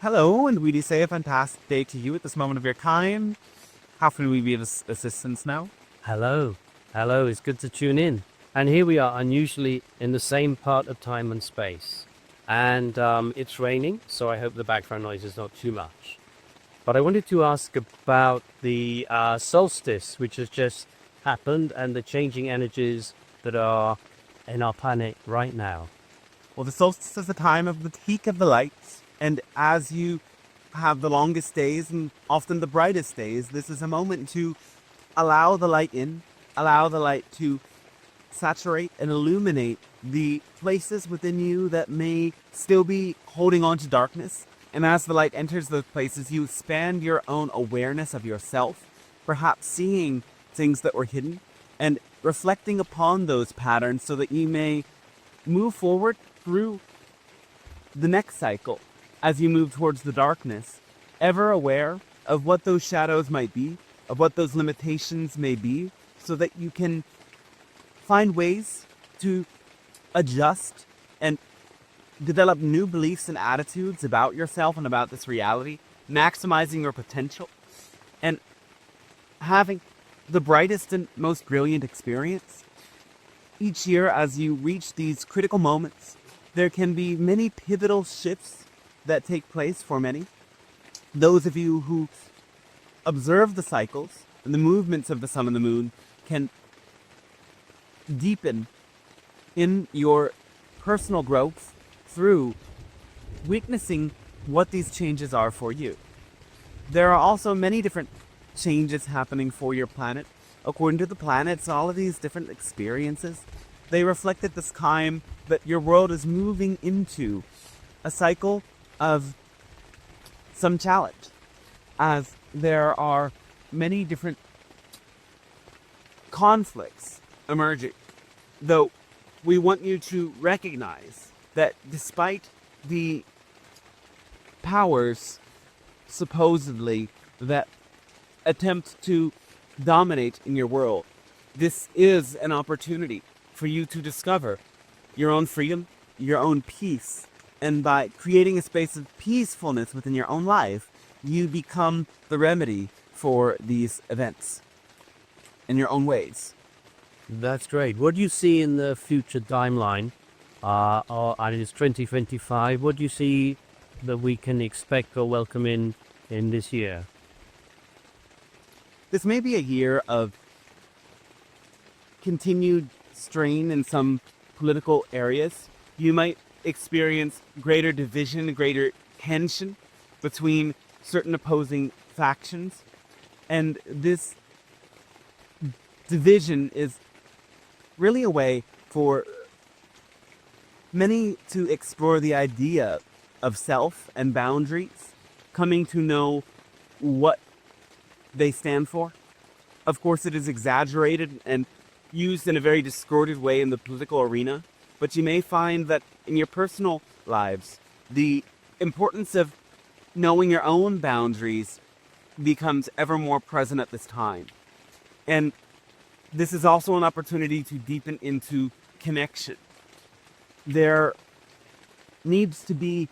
Hello, and we do say a fantastic day to you at this moment of your time. How can we be of assistance now? Hello, hello, it's good to tune in. And here we are, unusually in the same part of time and space. And it's raining, so I hope the background noise is not too much. But I wanted to ask about the solstice, which has just happened, and the changing energies that are in our planet right now. Well, the solstice is the time of the peak of the lights, and as you have the longest days and often the brightest days, this is a moment to allow the light in, allow the light to saturate and illuminate the places within you that may still be holding on to darkness. And as the light enters those places, you expand your own awareness of yourself, perhaps seeing things that were hidden and reflecting upon those patterns so that you may move forward through the next cycle as you move towards the darkness, ever aware of what those shadows might be, of what those limitations may be, so that you can find ways to adjust and develop new beliefs and attitudes about yourself and about this reality, maximizing your potential, and having the brightest and most brilliant experience. Each year, as you reach these critical moments, there can be many pivotal shifts that take place for many. Those of you who observe the cycles and the movements of the sun and the moon can deepen in your personal growth through witnessing what these changes are for you. There are also many different changes happening for your planet. According to the planets, all of these different experiences, they reflect at this time that your world is moving into a cycle of some challenge, as there are many different conflicts emerging. Though we want you to recognize that despite the powers supposedly that attempt to dominate in your world, this is an opportunity for you to discover your own freedom, your own peace. And by creating a space of peacefulness within your own life, you become the remedy for these events in your own ways. That's great. What do you see in the future timeline? And it's 2025. What do you see that we can expect or welcome in this year? This may be a year of continued strain in some political areas. You might experience greater division, greater tension between certain opposing factions. And this division is really a way for many to explore the idea of self and boundaries, coming to know what they stand for. Of course, it is exaggerated and used in a very distorted way in the political arena, but you may find that in your personal lives, the importance of knowing your own boundaries becomes ever more present at this time. And this is also an opportunity to deepen into connection. There needs to be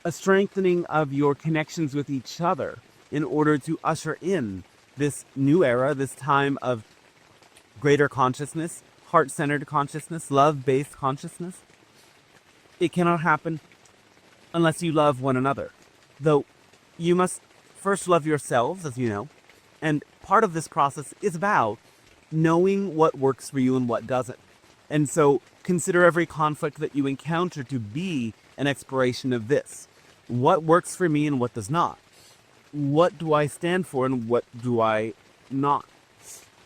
a strengthening of your connections with each other in order to usher in this new era, this time of greater consciousness, heart-centered consciousness, love-based consciousness. It cannot happen unless you love one another. Though you must first love yourselves, as you know, and part of this process is about knowing what works for you and what doesn't. And so consider every conflict that you encounter to be an exploration of this. What works for me and what does not? What do I stand for and what do I not?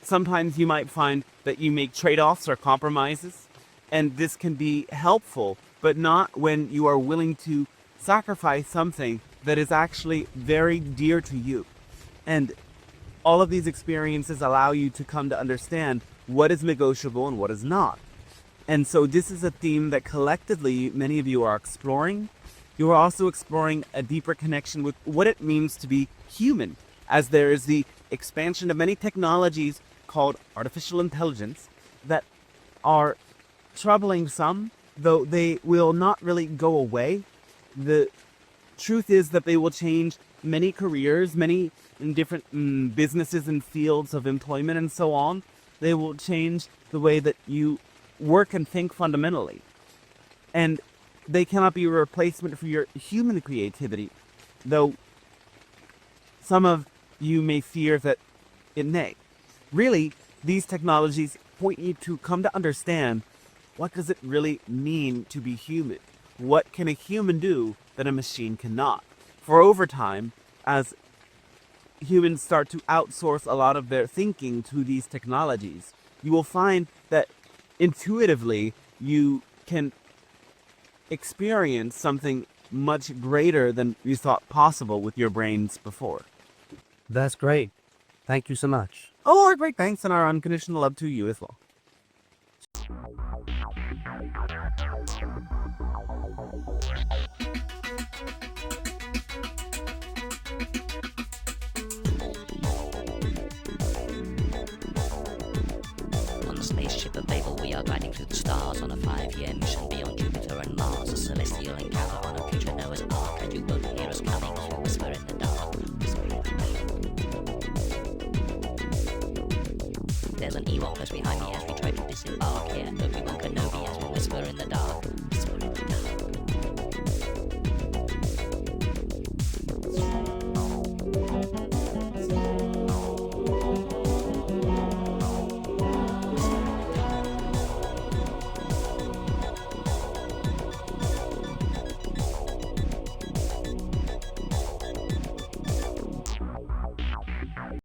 Sometimes you might find that you make trade-offs or compromises, and this can be helpful, but not when you are willing to sacrifice something that is actually very dear to you. And all of these experiences allow you to come to understand what is negotiable and what is not. And so this is a theme that collectively many of you are exploring. You are also exploring a deeper connection with what it means to be human, as there is the expansion of many technologies called artificial intelligence that are troubling some, though they will not really go away. The truth is that they will change many careers, many different businesses and fields of employment and so on. They will change the way that you work and think fundamentally. And they cannot be a replacement for your human creativity, though some of you may fear that it may. Really, these technologies point you to come to understand, what does it really mean to be human? What can a human do that a machine cannot? For over time, as humans start to outsource a lot of their thinking to these technologies, you will find that intuitively you can experience something much greater than you thought possible with your brains before. That's great. Thank you so much. Oh, our great thanks and our unconditional love to you as well. On the spaceship of Babel, we are gliding through the stars on a 5-year mission beyond Jupiter and Mars. A celestial encounter on a future Noah's Ark, and you won't hear us coming if you whisper in the dark. There's an Ewok close behind me as we try to disembark here. Obi-Wan Kenobi as we whisper in the dark.